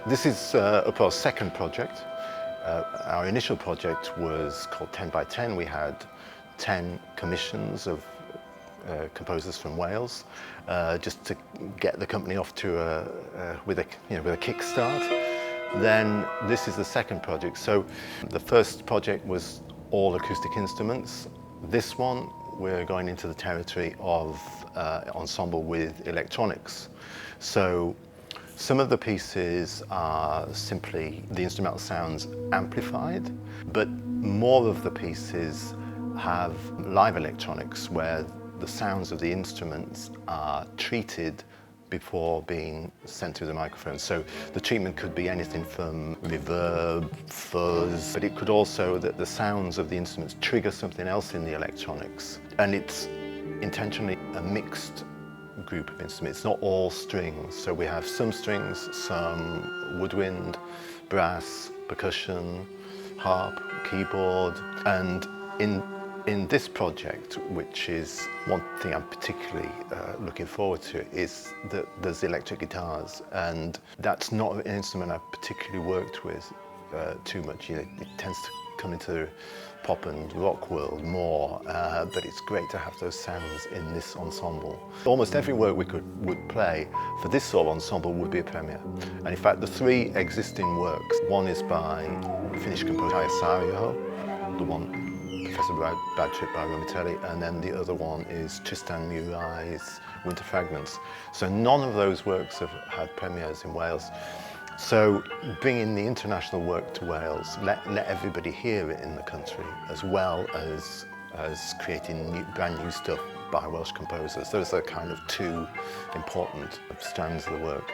This is UPROAR's second project. Our initial project was called 10 by 10. We had 10 commissions of composers from Wales, just to get the company off to with a kickstart. Then this is the second project. So the first project was all acoustic instruments. This one we're going into the territory of ensemble with electronics. So some of the pieces are simply the instrumental sounds amplified, but more of the pieces have live electronics where the sounds of the instruments are treated before being sent through the microphone. So the treatment could be anything from reverb, fuzz, but it could also, that the sounds of the instruments trigger something else in the electronics. And it's intentionally a mixed group of instruments. It's not all strings. So we have some strings, some woodwind, brass, percussion, harp, keyboard. And in this project, which is one thing I'm particularly looking forward to, is that there's electric guitars, and that's not an instrument I've particularly worked with too much. It tends to come into the pop and rock world more, but it's great to have those sounds in this ensemble. Almost every work we would play for this sort of ensemble would be a premiere. And in fact, the three existing works, one is by Finnish composer Galeri, the one Professor Bad Trip by Montpellier, and then the other one is Tristan Muray's Winter Fragments. So none of those works have had premieres in Wales. So bringing the international work to Wales, let everybody hear it in the country, as well as creating brand new stuff by Welsh composers. Those are kind of two important strands of the work.